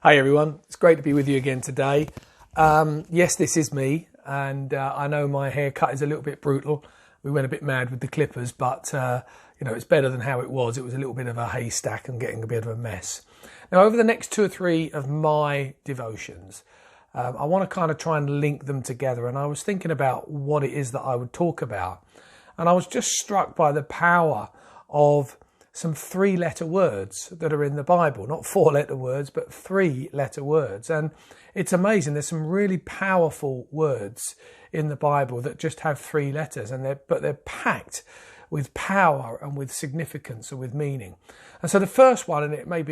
Hey everyone, it's great to be with you again today. Yes, this is me, and I know my haircut is a little bit brutal. We went a bit mad with the clippers, but it's better than how it was. It was a little bit of a haystack and getting a bit of a mess. Now, over the next 2 or 3 of my devotions, I want to kind of try and link them together, and I was thinking about what it is that I would talk about, and I was just struck by the power of some 3-letter words that are in the Bible, not 4-letter words, but 3-letter words. And it's amazing. There's some really powerful words in the Bible that just have 3 letters, but they're packed with power and with significance and with meaning. And so the first one, and it may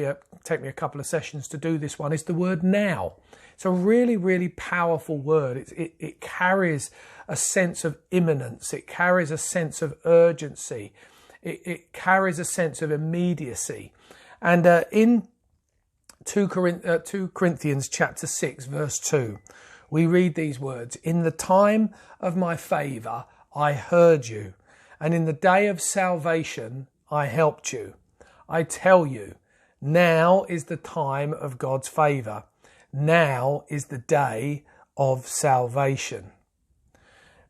take me a couple of sessions to do this one, is the word now. It's a really, really powerful word. It carries a sense of imminence. It carries a sense of urgency. It carries a sense of immediacy. And in 2 Corinthians chapter 6, verse 2, we read these words: "In the time of my favour I heard you, and in the day of salvation I helped you. I tell you, now is the time of God's favour. Now is the day of salvation."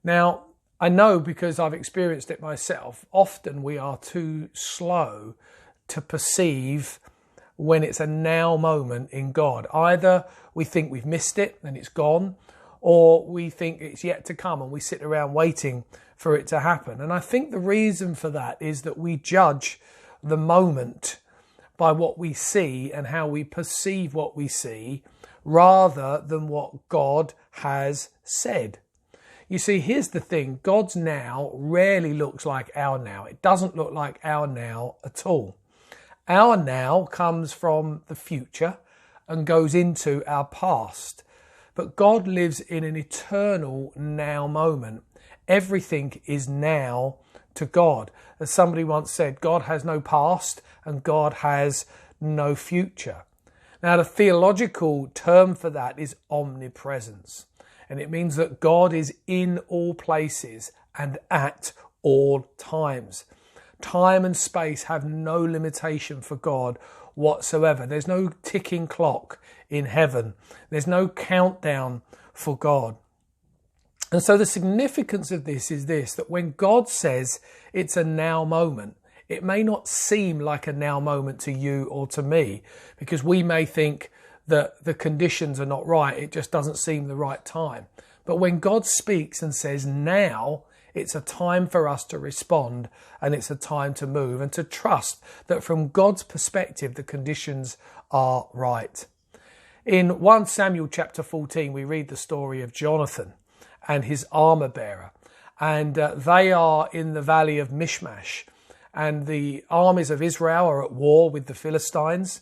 Now, I know, because I've experienced it myself, often we are too slow to perceive when it's a now moment in God. Either we think we've missed it and it's gone, or we think it's yet to come and we sit around waiting for it to happen. And I think the reason for that is that we judge the moment by what we see and how we perceive what we see, rather than what God has said. You see, here's the thing. God's now rarely looks like our now. It doesn't look like our now at all. Our now comes from the future and goes into our past. But God lives in an eternal now moment. Everything is now to God. As somebody once said, God has no past and God has no future. Now, the theological term for that is omnipresence. And it means that God is in all places and at all times. Time and space have no limitation for God whatsoever. There's no ticking clock in heaven. There's no countdown for God. And so the significance of this is this: that when God says it's a now moment, it may not seem like a now moment to you or to me, because we may think that the conditions are not right. It just doesn't seem the right time. But when God speaks and says now, it's a time for us to respond, and it's a time to move and to trust that from God's perspective, the conditions are right. In 1 Samuel chapter 14, we read the story of Jonathan and his armor bearer. And they are in the valley of Mishmash, and the armies of Israel are at war with the Philistines.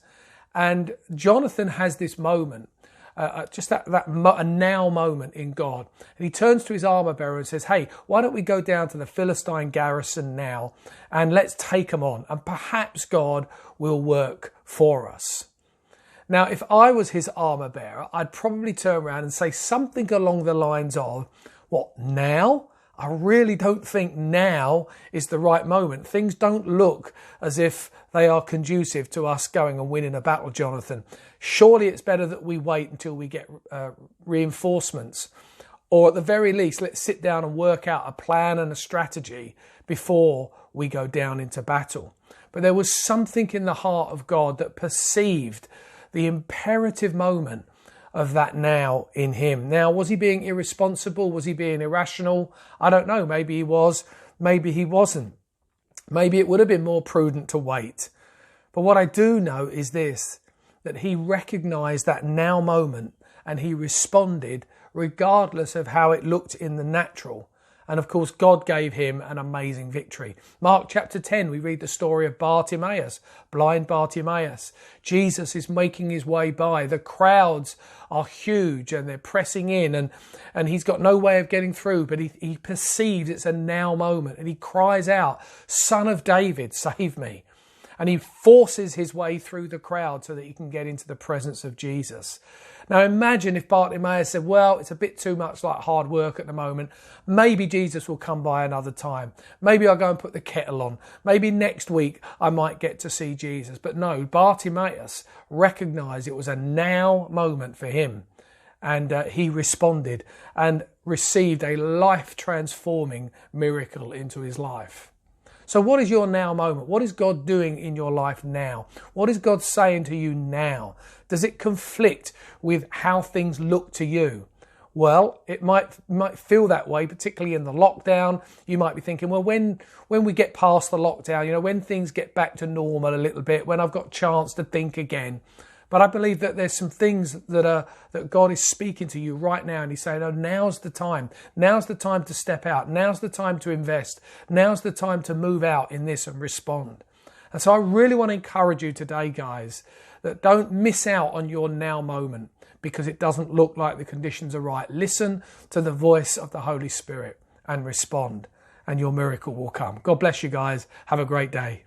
And Jonathan has this moment, a now moment in God. And he turns to his armor bearer and says, "Hey, why don't we go down to the Philistine garrison now and let's take them on, and perhaps God will work for us." Now, if I was his armor bearer, I'd probably turn around and say something along the lines of, "What, now? I really don't think now is the right moment. Things don't look as if they are conducive to us going and winning a battle, Jonathan. Surely it's better that we wait until we get reinforcements. Or at the very least, let's sit down and work out a plan and a strategy before we go down into battle." But there was something in the heart of God that perceived the imperative moment of that now in him. Now, was he being irresponsible? Was he being irrational? I don't know. Maybe he was. Maybe he wasn't. Maybe it would have been more prudent to wait. But what I do know is this: that he recognized that now moment and he responded regardless of how it looked in the natural. And of course, God gave him an amazing victory. Mark chapter 10, we read the story of Bartimaeus, blind Bartimaeus. Jesus is making his way by. The crowds are huge and they're pressing in, and he's got no way of getting through, but he perceives it's a now moment, and he cries out, "Son of David, save me." and he forces his way through the crowd so that he can get into the presence of Jesus. Now imagine if Bartimaeus said, well, it's a bit too much like hard work at the moment. Maybe Jesus will come by another time. Maybe I'll go and put the kettle on. Maybe next week I might get to see Jesus. But no, Bartimaeus recognised it was a now moment for him. And he responded and received a life-transforming miracle into his life. So what is your now moment? What is God doing in your life now? What is God saying to you now? Does it conflict with how things look to you? Well, it might feel that way, particularly in the lockdown. You might be thinking, well, when we get past the lockdown, when things get back to normal a little bit, when I've got a chance to think again. But I believe that there's some things that God is speaking to you right now, and he's saying, oh, now's the time. Now's the time to step out. Now's the time to invest. Now's the time to move out in this and respond. And so I really want to encourage you today, guys, that don't miss out on your now moment because it doesn't look like the conditions are right. Listen to the voice of the Holy Spirit and respond, and your miracle will come. God bless you guys. Have a great day.